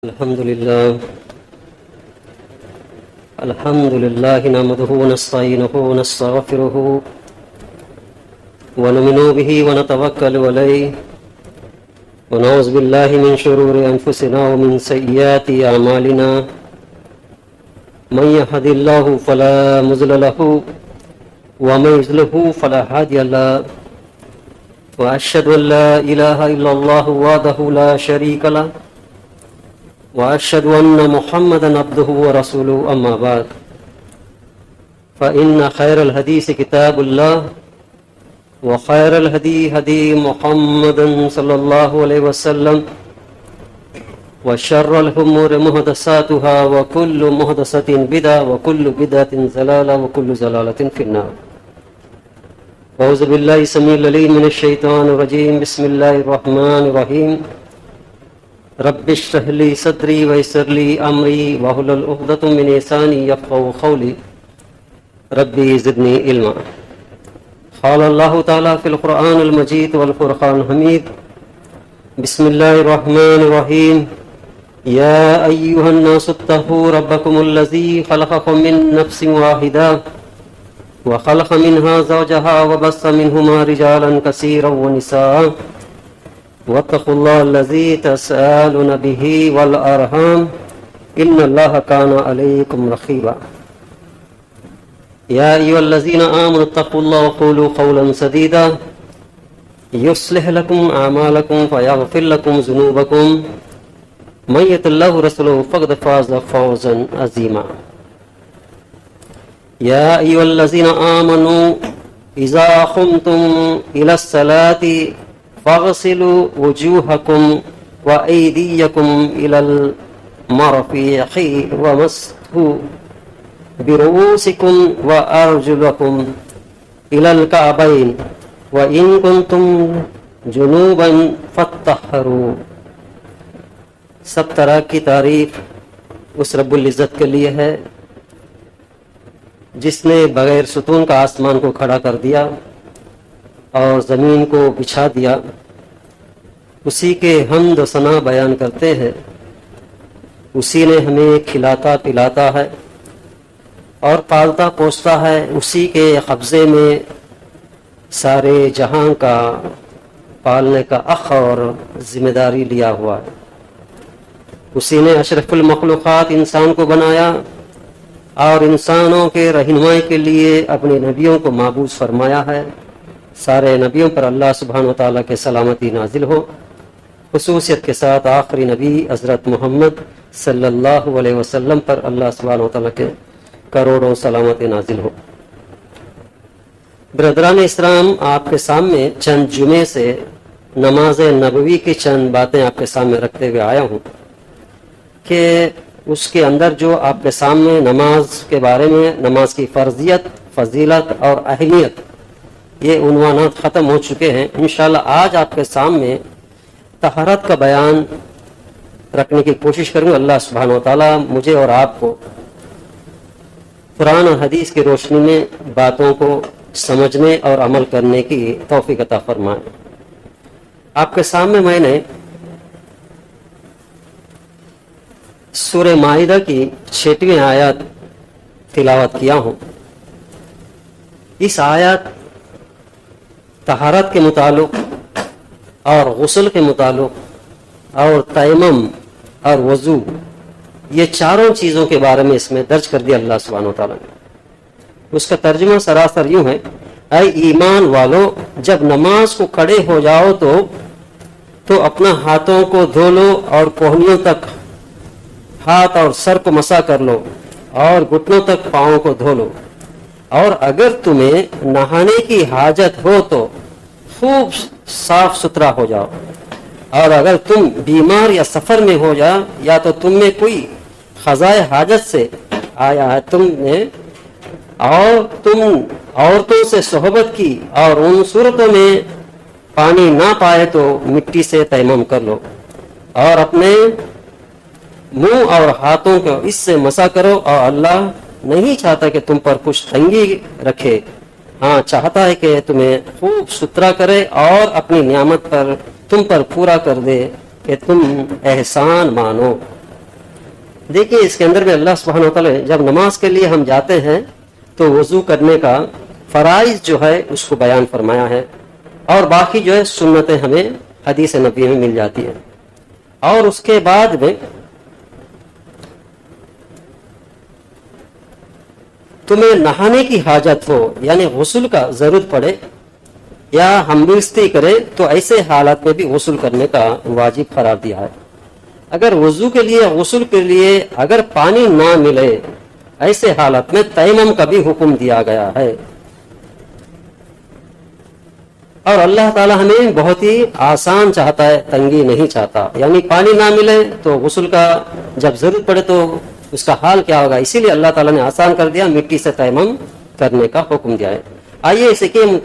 الحمد لله نحمده ونستعينه ونستغفره ونؤمن به ونتوكل عليه ونعوذ بالله من شرور أنفسنا ومن سيئات أعمالنا من يهد الله فلا مضل له ومن يضلل فلا هادي له وأشهد أن لا إله إلا الله وحده لا شريك له وأشهد أن محمدا عبده ورسوله أما بعد فإن خير الحديث كتاب الله وخير الهدي هدي محمد صلى الله عليه وسلم وشر الأمور محدثاتها وكل محدثة بدعة وكل بدعة ضلالة وكل ضلالة في النار. أعوذ بالله السميع العليم من الشيطان الرجيم. بسم الله الرحمن الرحيم. رب اشرح لي صدري ويسر لي أمري واحلل عقدة من لساني يفقهوا قولي ربي زدني علما. قال الله تعالى في القرآن المجيد والفرقان الحميد. بسم الله الرحمن الرحيم. يا أيها الناس اتقوا ربكم الذي خلقكم من نفس واحدة وخلق منها زوجها وبث منهما رجالا كثيرا ونساء واتقوا الله الذي تسألون به والأرحام إن الله كان عليكم رقيبا. يا أيها الذين آمنوا اتقوا الله وقولوا قولا سديدا يصلح لكم أعمالكم ويغفر لكم ذنوبكم من يطع الله ورسوله فقد فاز فوزا عظيما. يا أيها الذين آمنوا إذا قمتم إلى الصلاة فاغسلوا وجوهكم وأيديكم إلى المرافق وامسحوا برؤوسكم وأرجلكم إلى الكعبين وإن كنتم جنوبا فاطهروا. سب طرح کی تعریف اس رب العزت کے لیے ہے جس نے بغیر ستون کا آسمان کو کھڑا کر دیا اور زمین کو بچھا دیا. اسی کے حمد و ثنا بیان کرتے ہیں. اسی نے ہمیں کھلاتا پلاتا ہے اور پالتا پوستا ہے. اسی کے قبضے میں سارے جہاں کا پالنے کا حق اور ذمہ داری لیا ہوا ہے. اسی نے اشرف المخلوقات انسان کو بنایا اور انسانوں کے رہنمائی کے لیے اپنے نبیوں کو معبود فرمایا ہے. سارے نبیوں پر اللہ سبحانہ وتعالیٰ کے سلامتی نازل ہو. خصوصیت کے ساتھ آخری نبی حضرت محمد صلی اللہ علیہ وسلم پر اللہ سبحانہ وتعالیٰ کے کروڑوں سلامت نازل ہو. برادران اسلام، آپ کے سامنے چند جمعے سے نماز نبوی کی چند باتیں آپ کے سامنے رکھتے ہوئے آیا ہوں کہ اس کے اندر جو آپ کے سامنے نماز کے بارے میں، نماز کی فرضیت، فضیلت اور اہمیت، یہ عنوانات ختم ہو چکے ہیں. انشاءاللہ آج آپ کے سامنے طہارت کا بیان رکھنے کی کوشش کروں گا. اللہ سبحانہ وتعالیٰ مجھے اور آپ کو قرآن اور حدیث کی روشنی میں باتوں کو سمجھنے اور عمل کرنے کی توفیق عطا فرمائے. آپ کے سامنے میں نے سورہ مائدہ کی 6ویں آیت تلاوت کیا ہوں. اس آیت طہارت کے متعلق اور غسل کے متعلق اور تیمم اور وضو، یہ چاروں چیزوں کے بارے میں اس میں درج کر دیا اللہ سبحانہ وتعالیٰ نے. اس کا ترجمہ سراسر یوں ہے: اے ایمان والو، جب نماز کو کھڑے ہو جاؤ تو اپنا ہاتھوں کو دھو لو اور کوہنیوں تک ہاتھ اور سر کو مسا کر لو اور گھٹنوں تک پاؤں کو دھو لو. اور اگر تمہیں نہانے کی حاجت ہو تو خوب صاف ستھرا ہو جاؤ. اور اگر تم بیمار یا سفر میں ہو جا یا تو تم میں کوئی قضائے حاجت سے آیا ہے تم نے اور تم عورتوں سے صحبت کی اور ان صورتوں میں پانی نہ پائے تو مٹی سے تیمم کر لو اور اپنے منہ اور ہاتھوں کو اس سے مسا کرو. اور اللہ نہیں چاہتا کہ تم پر کچھ تنگی رکھے، ہاں چاہتا ہے کہ تمہیں خوب ستھرا کرے اور اپنی نعمت پر تم پر پورا کر دے کہ تم احسان مانو. دیکھیے اس کے اندر میں اللہ سبحانہ وتعالی جب نماز کے لیے ہم جاتے ہیں تو وضو کرنے کا فرائض جو ہے اس کو بیان فرمایا ہے، اور باقی جو ہے سنتیں ہمیں حدیث نبی میں مل جاتی ہیں۔ اور اس کے بعد میں تمہیں نہانے کی حاجت ہو، یعنی غسل کا ضرورت پڑے یا ہم بستی کرے، تو ایسے حالات میں بھی غسل کرنے کا واجب قرار دیا ہے۔ اگر وضو کے لیے غسل کے لیے اگر پانی نہ ملے، ایسے حالت میں تیمم کا بھی حکم دیا گیا ہے۔ اور اللہ تعالی ہمیں بہت ہی آسان چاہتا ہے، تنگی نہیں چاہتا، یعنی پانی نہ ملے تو غسل کا جب ضرورت پڑے تو اس کا حال کیا ہوگا، اسی لیے اللہ تعالیٰ نے آسان کر دیا، مٹی سے تیمم کرنے کا حکم دیا ہے۔ آئیے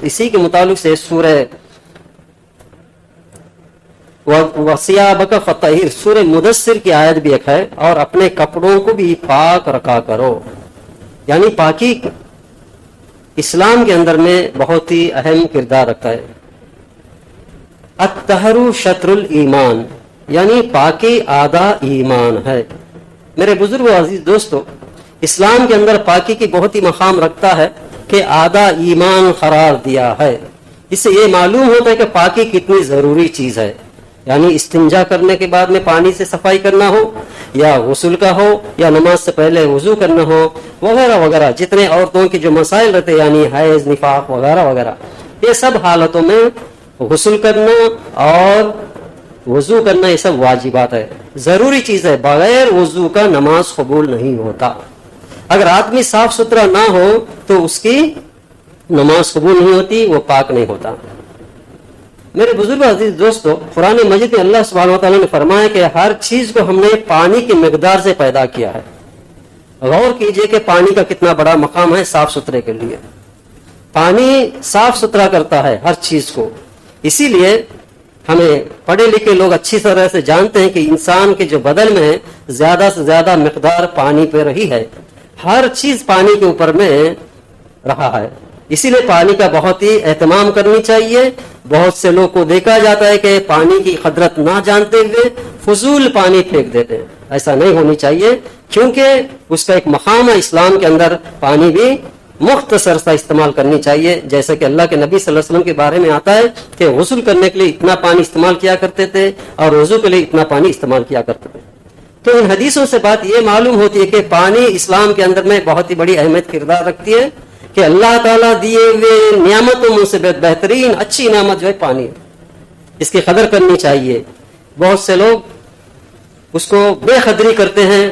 اسی کے متعلق سے سورہ وَثِيَابَكَ فَطَهِّرْ سورہ مدثر کی آیت بھی ایک ہے، اور اپنے کپڑوں کو بھی پاک رکھا کرو، یعنی پاکی اسلام کے اندر میں بہت ہی اہم کردار رکھتا ہے۔ الطہر شطر الایمان، یعنی پاکی آدھا ایمان ہے۔ میرے بزرگ و عزیز دوستو، اسلام کے اندر پاکی کی بہت ہی مقام رکھتا ہے کہ آدھا ایمان قرار دیا ہے۔ اس سے یہ معلوم ہوتا ہے کہ پاکی کتنی ضروری چیز ہے، یعنی استنجا کرنے کے بعد میں پانی سے صفائی کرنا ہو، یا غسل کا ہو، یا نماز سے پہلے وضو کرنا ہو، وغیرہ وغیرہ، جتنے عورتوں کے جو مسائل رہتے یعنی حیض، نفاق وغیرہ وغیرہ، یہ سب حالتوں میں غسل کرنا اور وضو کرنا یہ سب واجبات ہے، ضروری چیز ہے۔ بغیر وضو کا نماز قبول نہیں ہوتا۔ اگر آدمی صاف ستھرا نہ ہو تو اس کی نماز قبول نہیں ہوتی، وہ پاک نہیں ہوتا۔ میرے بزرگ عزیز دوستو، قرآن مجید میں اللہ سبحانہ وتعالیٰ نے فرمایا کہ ہر چیز کو ہم نے پانی کی مقدار سے پیدا کیا ہے۔ غور کیجئے کہ پانی کا کتنا بڑا مقام ہے صاف ستھرے کے لیے۔ پانی صاف ستھرا کرتا ہے ہر چیز کو، اسی لیے ہمیں پڑھے لکھے لوگ اچھی طرح سے جانتے ہیں کہ انسان کے جو بدن میں زیادہ سے زیادہ مقدار پانی پہ رہی ہے، ہر چیز پانی کے اوپر میں رہا ہے، اسی لیے پانی کا بہت ہی اہتمام کرنی چاہیے۔ بہت سے لوگ کو دیکھا جاتا ہے کہ پانی کی قدرت نہ جانتے ہوئے فضول پانی پھینک دیتے ہیں، ایسا نہیں ہونی چاہیے، کیونکہ اس کا ایک مقام ہے اسلام کے اندر۔ پانی بھی مختصر سا استعمال کرنی چاہیے، جیسے کہ اللہ کے نبی صلی اللہ علیہ وسلم کے بارے میں آتا ہے کہ غسل کرنے کے لیے اتنا پانی استعمال کیا کرتے تھے اور وضو کے لیے اتنا پانی استعمال کیا کرتے تھے۔ تو ان حدیثوں سے بات یہ معلوم ہوتی ہے کہ پانی اسلام کے اندر میں بہت ہی بڑی اہمیت کردار رکھتی ہے، کہ اللہ تعالیٰ دیے ہوئے نعمتوں میں سے بہترین اچھی نعمت جو ہے پانی ہے، اس کی قدر کرنی چاہیے۔ بہت سے لوگ اس کو بے قدری کرتے ہیں،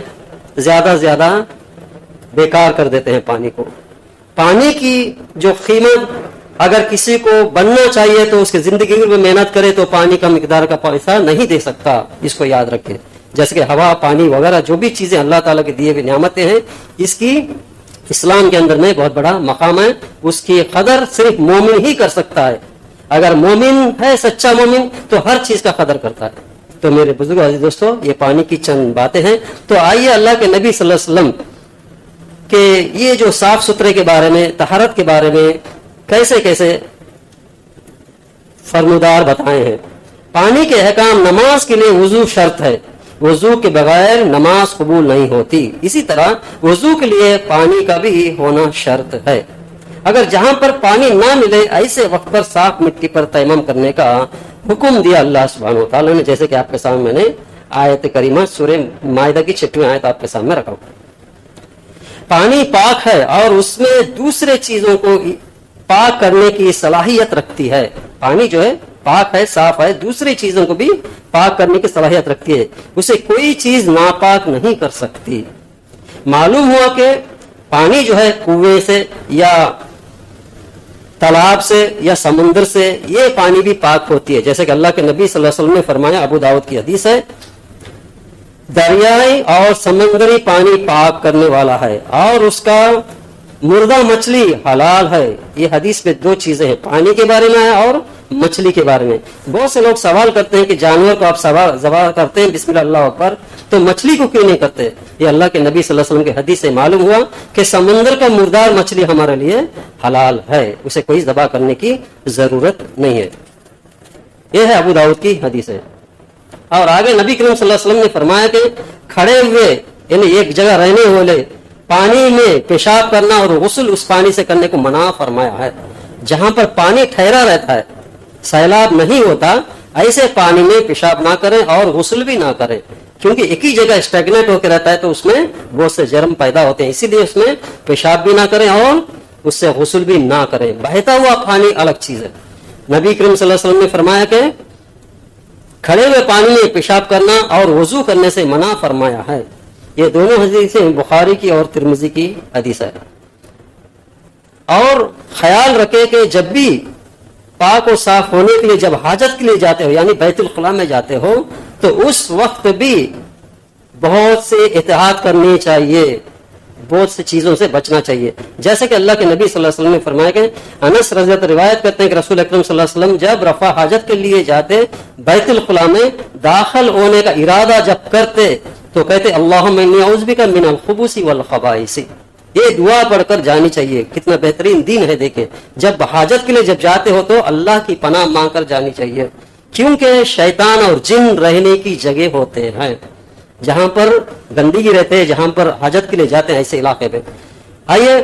زیادہ سے زیادہ بیکار کر دیتے ہیں پانی کو۔ پانی کی جو قیمت اگر کسی کو بننا چاہیے تو اس کی زندگی میں محنت کرے تو پانی کا مقدار کا پیسہ نہیں دے سکتا، اس کو یاد رکھے۔ جیسے کہ ہوا، پانی وغیرہ جو بھی چیزیں اللہ تعالیٰ کے دیے ہوئے نعمتیں ہیں، اس کی اسلام کے اندر میں بہت بڑا مقام ہے، اس کی قدر صرف مومن ہی کر سکتا ہے۔ اگر مومن ہے، سچا مومن، تو ہر چیز کا قدر کرتا ہے۔ تو میرے بزرگ عزیز دوستو، یہ پانی کی چند باتیں ہیں۔ تو آئیے اللہ کے نبی صلی اللہ علیہ وسلم کہ یہ جو صاف ستھرے کے بارے میں، طہارت کے بارے میں کیسے کیسے فرمودار بتائے ہیں۔ پانی کے احکام: نماز کے لیے وضو شرط ہے، وضو کے بغیر نماز قبول نہیں ہوتی۔ اسی طرح وضو کے لیے پانی کا بھی ہونا شرط ہے۔ اگر جہاں پر پانی نہ ملے، ایسے وقت پر صاف مٹی پر تیمم کرنے کا حکم دیا اللہ سبحانہ وتعالیٰ نے، جیسے کہ آپ کے سامنے میں نے آیت کریمہ سورہ مائدہ کی 6ویں آیت آپ کے سامنے رکھا ہوں۔ پانی پاک ہے اور اس میں دوسرے چیزوں کو پاک کرنے کی صلاحیت رکھتی ہے۔ پانی جو ہے پاک ہے، صاف ہے، دوسری چیزوں کو بھی پاک کرنے کی صلاحیت رکھتی ہے، اسے کوئی چیز ناپاک نہیں کر سکتی۔ معلوم ہوا کہ پانی جو ہے کنویں سے یا تالاب سے یا سمندر سے، یہ پانی بھی پاک ہوتی ہے، جیسے کہ اللہ کے نبی صلی اللہ علیہ وسلم نے فرمایا، ابو داؤد کی حدیث ہے، دریائی اور سمندری پانی پاک کرنے والا ہے اور اس کا مردہ مچھلی حلال ہے۔ یہ حدیث میں دو چیزیں ہیں، پانی کے بارے میں ہے اور مچھلی کے بارے میں۔ بہت سے لوگ سوال کرتے ہیں کہ جانور کو آپ ذبح کرتے ہیں بسم اللہ اکبر، تو مچھلی کو کیوں نہیں کرتے؟ یہ اللہ کے نبی صلی اللہ علیہ وسلم کے حدیث سے معلوم ہوا کہ سمندر کا مردار مچھلی ہمارے لیے حلال ہے، اسے کوئی ذبح کرنے کی ضرورت نہیں ہے۔ یہ ہے ابو داؤد کی حدیث ہے۔ اور آگے نبی کریم صلی اللہ علیہ وسلم نے فرمایا کہ کھڑے ہوئے یعنی ایک جگہ رہنے والے پانی میں پیشاب کرنا اور غسل اس پانی سے کرنے کو منع فرمایا ہے. جہاں پر پانی ٹھہرا رہتا ہے، سیلاب نہیں ہوتا، ایسے پانی میں پیشاب نہ کریں اور غسل بھی نہ کریں، کیونکہ ایک ہی جگہ اسٹیگنیٹ ہو کے رہتا ہے تو اس میں بہت سے جرم پیدا ہوتے ہیں. اسی لیے اس میں پیشاب بھی نہ کریں اور اس سے غسل بھی نہ کریں. بہتا ہوا پانی الگ چیز ہے. نبی کریم صلی اللہ علیہ وسلم نے فرمایا کہ کھڑے ہوئے پانی میں پیشاب کرنا اور وضو کرنے سے منع فرمایا ہے. یہ دونوں حدیثیں بخاری کی اور ترمذی کی حدیث ہے. اور خیال رکھے کہ جب بھی پاک و صاف ہونے کے لیے جب حاجت کے لیے جاتے ہو یعنی بیت الخلاء میں جاتے ہو تو اس وقت بھی بہت سے احتیاط کرنی چاہیے، بہت سی چیزوں سے بچنا چاہیے. جیسے کہ اللہ کے نبی صلی اللہ علیہ وسلم نے فرمایا کہ انس رضی اللہ عنہ روایت کرتے ہیں کہ رسول اکرم صلی اللہ علیہ وسلم جب رفع حاجت کے لیے جاتے بیت الخلاء میں داخل ہونے کا ارادہ جب کرتے تو کہتے اللہم انی اعوذ بک من الخبث والخبائث. یہ دعا پڑھ کر جانی چاہیے. کتنا بہترین دین ہے. دیکھیں جب حاجت کے لیے جب جاتے ہو تو اللہ کی پناہ مانگ کر جانی چاہیے، کیونکہ شیطان اور جن رہنے کی جگہ ہوتے ہیں جہاں پر گندگی رہتے ہیں، جہاں پر حاجت کے لیے جاتے ہیں ایسے علاقے پہ. آئیے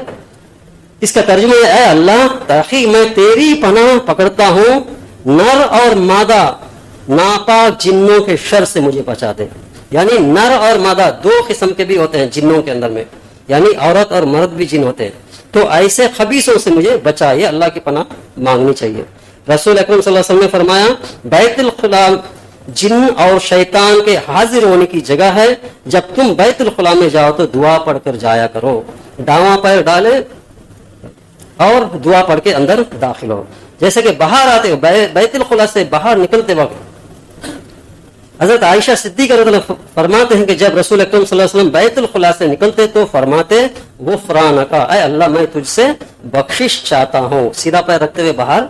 اس کا ترجمہ ہے، اے اللہ تاکہ میں تیری پناہ پکڑتا ہوں، نر اور مادہ ناپاک جنوں کے شر سے مجھے بچا دے. یعنی نر اور مادہ دو قسم کے بھی ہوتے ہیں جنوں کے اندر میں، یعنی عورت اور مرد بھی جن ہوتے ہیں. تو ایسے خبیثوں سے مجھے بچائے، اللہ کی پناہ مانگنی چاہیے. رسول اکرم صلی اللہ علیہ وسلم نے فرمایا بیت الخلاء جن اور شیطان کے حاضر ہونے کی جگہ ہے. جب تم بیت الخلاء میں جاؤ تو دعا پڑھ کر جایا کرو. داواں پیر ڈالے اور دعا پڑھ کے اندر داخل ہو. جیسے کہ باہر آتے ہو بیت الخلاء سے باہر نکلتے وقت حضرت عائشہ صدیقہ رضی اللہ عنہا فرماتے ہیں کہ جب رسول اکرم صلی اللہ علیہ وسلم بیت الخلاء سے نکلتے تو فرماتے غفرانک، اے اللہ میں تجھ سے بخشش چاہتا ہوں. سیدھا پیر رکھتے ہوئے باہر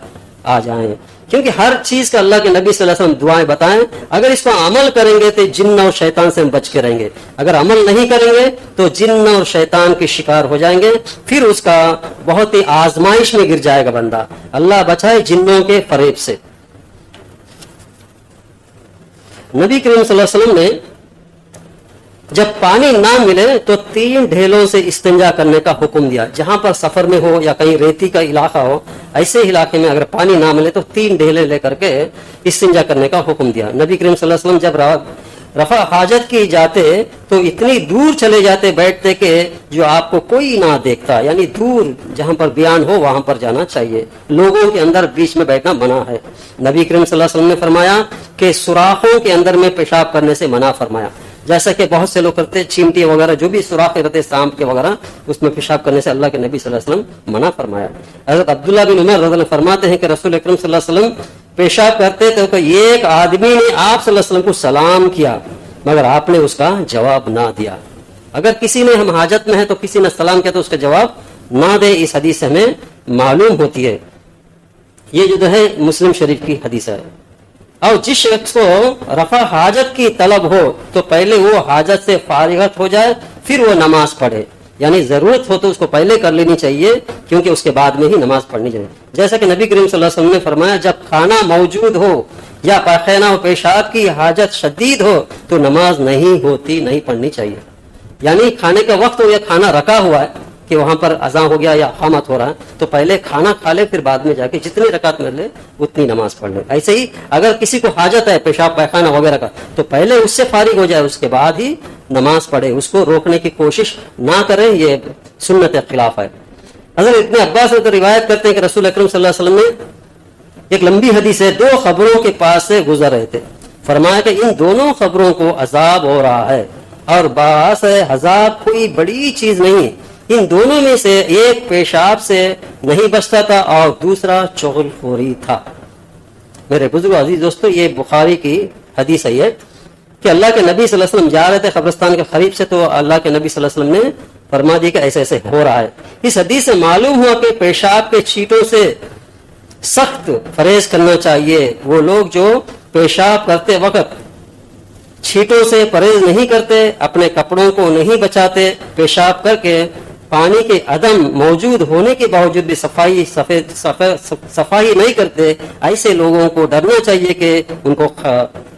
آ جائیں، کیونکہ ہر چیز کا اللہ کے نبی صلی اللہ علیہ وسلم دعائیں بتائیں. اگر اس پر عمل کریں گے تو جن اور شیطان سے ہم بچ کے رہیں گے. اگر عمل نہیں کریں گے تو جن اور شیطان کے شکار ہو جائیں گے، پھر اس کا بہت ہی آزمائش میں گر جائے گا بندہ. اللہ بچائے جنوں کے فریب سے. نبی کریم صلی اللہ علیہ وسلم نے جب پانی نہ ملے تو 3 ڈھیلوں سے استنجا کرنے کا حکم دیا. جہاں پر سفر میں ہو یا کہیں ریتی کا علاقہ ہو، ایسے علاقے میں اگر پانی نہ ملے تو 3 ڈھیلے لے کر کے استنجا کرنے کا حکم دیا. نبی کریم صلی اللہ علیہ وسلم جب رفع حاجت کی جاتے تو اتنی دور چلے جاتے بیٹھتے کہ جو آپ کو کوئی نہ دیکھتا. یعنی دور جہاں پر بیان ہو وہاں پر جانا چاہیے، لوگوں کے اندر بیچ میں بیٹھنا منع ہے. نبی کریم صلی اللہ علیہ وسلم نے فرمایا کہ سوراخوں کے اندر میں پیشاب کرنے سے منع فرمایا. جیسا کہ بہت سے لوگ کرتے چیمٹی وغیرہ جو بھی سوراخ رہتے سانپ کے وغیرہ، اس میں پیشاب کرنے سے اللہ کے نبی صلی اللہ علیہ وسلم منع فرمایا. حضرت عبداللہ بن عمر رضی اللہ عنہ فرماتے ہیں کہ رسول اکرم صلی اللہ علیہ وسلم پیشاب کرتے تھے تو ایک آدمی نے آپ صلی اللہ علیہ وسلم کو سلام کیا مگر آپ نے اس کا جواب نہ دیا. اگر کسی نے ہم حاجت میں ہے تو کسی نے سلام کیا تو اس کا جواب نہ دے. اس حدیث سے ہمیں معلوم ہوتی ہے، یہ جو ہے مسلم شریف کی حدیث ہے. اور جس شخص کو رفع حاجت کی طلب ہو تو پہلے وہ حاجت سے فارغت ہو جائے پھر وہ نماز پڑھے. یعنی ضرورت ہو تو اس کو پہلے کر لینی چاہیے، کیونکہ اس کے بعد میں ہی نماز پڑھنی چاہیے. جیسا کہ نبی کریم صلی اللہ علیہ وسلم نے فرمایا جب کھانا موجود ہو یا پاخانہ و پیشاب کی حاجت شدید ہو تو نماز نہیں ہوتی، نہیں پڑھنی چاہیے. یعنی کھانے کا وقت ہو یا کھانا رکھا ہوا ہے کہ وہاں پر اذان ہو گیا یا اقامت ہو رہا ہے تو پہلے کھانا کھا لے، پھر بعد میں جا کے جتنی رکعت میں لے اتنی نماز پڑھ لے. ایسے ہی اگر کسی کو حاجت ہے پیشاب پاخانہ وغیرہ کا تو پہلے اس سے فارغ ہو جائے، اس کے بعد ہی نماز پڑھے. اس کو روکنے کی کوشش نہ کرے، یہ سنت کے خلاف ہے. حضرت ابن عباس سے روایت کرتے ہیں کہ رسول اکرم صلی اللہ علیہ وسلم نے ایک لمبی حدیث ہے، 2 قبروں کے پاس سے گزر رہے تھے. فرمایا کہ ان دونوں قبروں کو عذاب ہو رہا ہے اور باعث عذاب کوئی بڑی چیز نہیں. ان دونوں میں سے ایک پیشاب سے نہیں بچتا تھا اور دوسرا چغل خوری تھا. میرے بزرگ عزیز دوستو، یہ بخاری کی حدیث ہے کہ اللہ کے نبی صلی اللہ علیہ وسلم جا رہے تھے قبرستان کے قریب سے تو اللہ کے نبی صلی اللہ علیہ وسلم نے فرما دی کہ ایسے ایسے ہو رہا ہے. اس حدیث سے معلوم ہوا کہ پیشاب کے چھینٹوں سے سخت پرہیز کرنا چاہیے. وہ لوگ جو پیشاب کرتے وقت چھینٹوں سے پرہیز نہیں کرتے، اپنے کپڑوں کو نہیں بچاتے، پیشاب کر کے پانی کے عدم موجود ہونے کے باوجود بھی صفائی نہیں کرتے، ایسے لوگوں کو ڈرنا چاہیے کہ ان کو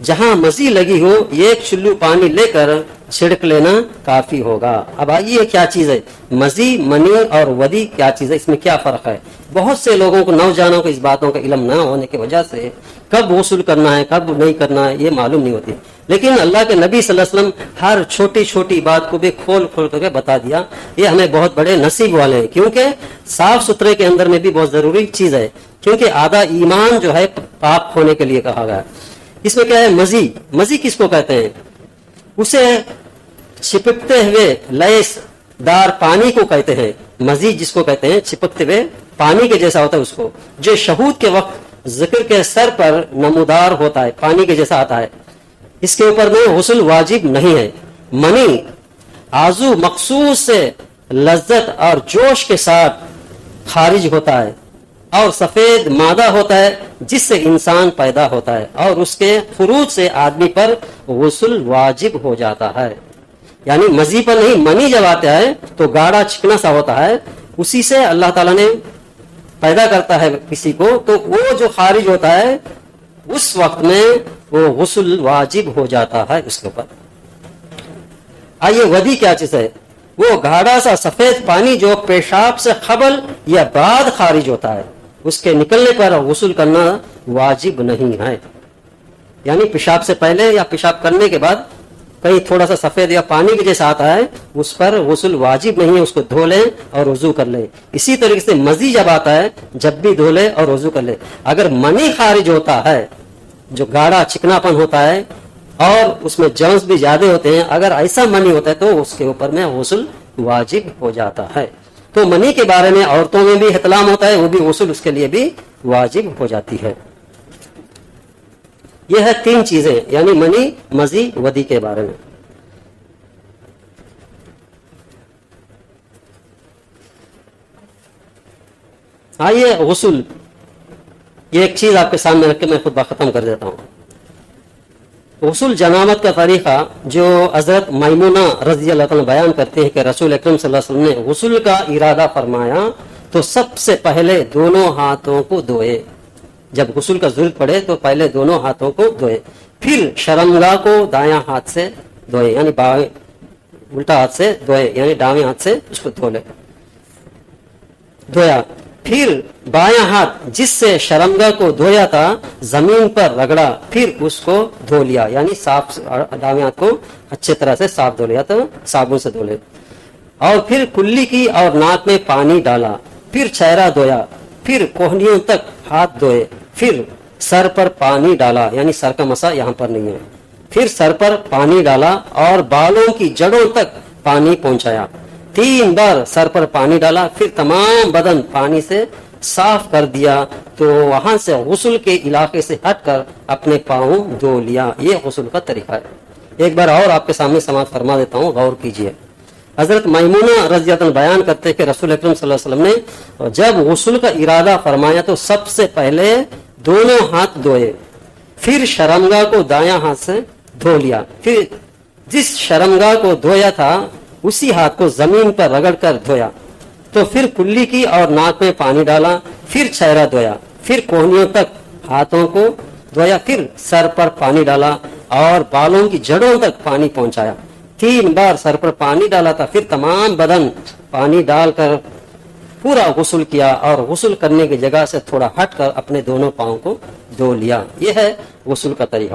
جہاں مزی لگی ہو ایک چلو پانی لے کر چھڑک لینا کافی ہوگا. اب آئیے کیا چیز ہے مزی، منی اور ودی کیا چیز ہے، اس میں کیا فرق ہے. بہت سے لوگوں کو، نوجوانوں کو اس باتوں کا علم نہ ہونے کی وجہ سے کب غسل کرنا ہے کب نہیں کرنا ہے یہ معلوم نہیں ہوتی. لیکن اللہ کے نبی صلی اللہ علیہ وسلم ہر چھوٹی چھوٹی بات کو بھی کھول کھول کر کے بتا دیا. یہ ہمیں بہت بڑے نصیب والے ہیں، کیونکہ صاف ستھرے کے اندر میں بھی بہت ضروری چیز ہے، کیونکہ آدھا ایمان جو ہے پاک ہونے کے لیے کہا گیا. اس میں کیا ہے مزی. مزی کس کو کہتے ہیں؟ اسے چپکتے ہوئے لیس دار پانی کو کہتے ہیں. مزی جس کو کہتے ہیں چپکتے ہوئے پانی کے جیسا ہوتا ہے اس کو، جو شہود کے وقت ذکر کے سر پر نمودار ہوتا ہے، پانی کے جیسا آتا ہے. اس کے اوپر میں غسل واجب نہیں ہے. منی آذو مخصوص سے لذت اور جوش کے ساتھ خارج ہوتا ہے اور سفید مادہ ہوتا ہے جس سے انسان پیدا ہوتا ہے، اور اس کے خروج سے آدمی پر غسل واجب ہو جاتا ہے. یعنی مزی پر نہیں، منی جب آتا ہے تو گاڑھا چکنا سا ہوتا ہے، اسی سے اللہ تعالیٰ نے پیدا کرتا ہے کسی کو، تو وہ جو خارج ہوتا ہے اس وقت میں وہ غسل واجب ہو جاتا ہے اس کے اوپر. آئیے ودی کیا چیز ہے؟ وہ گاڑھا سا سفید پانی جو پیشاب سے قبل یا بعد خارج ہوتا ہے، اس کے نکلنے پر غسل کرنا واجب نہیں ہے. یعنی پیشاب سے پہلے یا پیشاب کرنے کے بعد کہیں تھوڑا سا سفید یا پانی کے جیسا آتا ہے، اس پر غسل واجب نہیں ہے، اس کو دھو لیں اور وضو کر لیں. اسی طریقے سے مزی جب آتا ہے جب بھی دھو لے اور وضو کر لے. اگر منی خارج ہوتا ہے جو گاڑھا چکنا پن ہوتا ہے اور اس میں جرمز بھی زیادہ ہوتے ہیں، اگر ایسا منی ہوتا ہے تو اس کے اوپر میں غسل واجب ہو جاتا ہے. تو منی کے بارے میں عورتوں میں بھی احتلام ہوتا ہے، وہ بھی غسل اس کے لیے بھی واجب ہو جاتی ہے. یہ ہے تین چیزیں، یعنی منی، مزی، ودی کے بارے میں. آئیے غسل، یہ ایک چیز آپ کے سامنے رکھ کے میں خود ختم کر دیتا ہوں. غسل جنابت کا طریقہ جو حضرت میمونہ رضی اللہ عنہ بیان کرتے ہیں کہ رسول اکرم صلی اللہ علیہ وسلم نے غسل کا ارادہ فرمایا تو سب سے پہلے دونوں ہاتھوں کو دھوئے. جب غسل کا ضرورت پڑے تو پہلے دونوں ہاتھوں کو دھوئے، پھر شرمگاہ کو دایاں ہاتھ سے دھوئے، یعنی الٹا ہاتھ سے دھوئے، یعنی دائیں ہاتھ سے اس کو دھویا. پھر بایاں ہاتھ جس سے شرمگاہ کو دھویا تھا زمین پر رگڑا، پھر اس کو دھو لیا، یعنی صاف دائیں ہاتھ کو اچھے طرح سے صاف دھو لیا تو صابن سے دھو لے. اور پھر کلی کی اور ناک میں پانی ڈالا، پھر چہرہ دھویا، پھر کوہنیوں تک ہاتھ دھوئے، پھر سر پر پانی ڈالا، یعنی سر کا مسا یہاں پر نہیں ہے، پھر سر پر پانی ڈالا اور بالوں کی جڑوں تک پانی پہنچایا. 3 بار سر پر پانی ڈالا، پھر تمام بدن پانی سے صاف کر دیا تو وہاں سے غسل کے علاقے سے ہٹ کر اپنے پاؤں دھو لیا. یہ غسل کا طریقہ ہے. ایک بار اور آپ کے سامنے سماعت فرما دیتا ہوں، غور کیجئے. حضرت میمونہ رضی اللہ عنہ بیان کرتے کہ رسول اکرم صلی اللہ علیہ وسلم نے جب غسل کا ارادہ فرمایا تو سب سے پہلے دونوں ہاتھ دھوئے، پھر شرمگاہ کو دایاں ہاتھ سے دھو لیا، پھر جس شرمگاہ کو دھویا تھا اسی ہاتھ کو زمین پر رگڑ کر دھویا، تو پھر کلی کی اور ناک میں پانی ڈالا، پھر چہرہ دھویا، پھر کوہنیوں تک ہاتھوں کو دھویا، پھر سر پر پانی ڈالا اور بالوں کی جڑوں تک پانی پہنچایا. 3 بار سر پر پانی ڈالا تھا، پھر تمام بدن پانی ڈال کر پورا غسل کیا اور غسل کرنے کی جگہ سے تھوڑا ہٹ کر اپنے دونوں پاؤں کو دھو لیا. یہ ہے غسل کا طریقہ.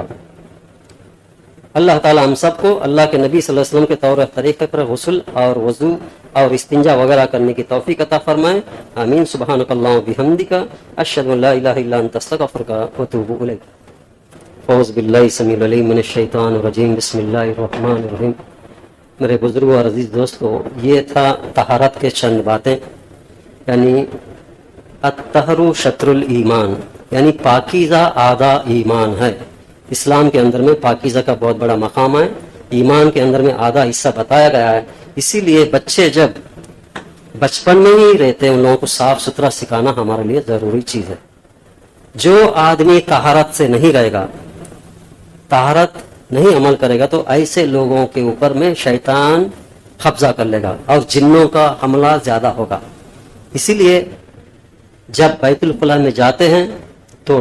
اللہ تعالی ہم سب کو اللہ کے نبی صلی اللہ علیہ وسلم کے طور طریقے پر غسل اور وضو اور استنجا وغیرہ کرنے کی توفیق عطا فرمائے. آمین. سبحانک اللہم و بحمدک، اشہد ان لا الہ الا انت، استغفرک و اتوب الیک. اعوذ باللہ السمیع العلیم من الشیطان الرجیم. بسم اللہ الرحمن الرحیم. میرے بزرگوں اور عزیز دوستو، یہ تھا طہارت کے چند باتیں، یعنی الطہر شطر الایمان، یعنی پاکیزہ آدھا ایمان ہے. اسلام کے اندر میں پاکیزہ کا بہت بڑا مقام ہے. ایمان کے اندر میں آدھا حصہ بتایا گیا ہے. اسی لیے بچے جب بچپن میں ہی رہتے ہیں ان لوگوں کو صاف ستھرا سکھانا ہمارے لیے ضروری چیز ہے. جو آدمی طہارت سے نہیں رہے گا، طہارت نہیں عمل کرے گا، تو ایسے لوگوں کے اوپر میں شیطان قبضہ کر لے گا اور جنوں کا حملہ زیادہ ہوگا. اسی لیے جب بیت الخلاء میں جاتے ہیں تو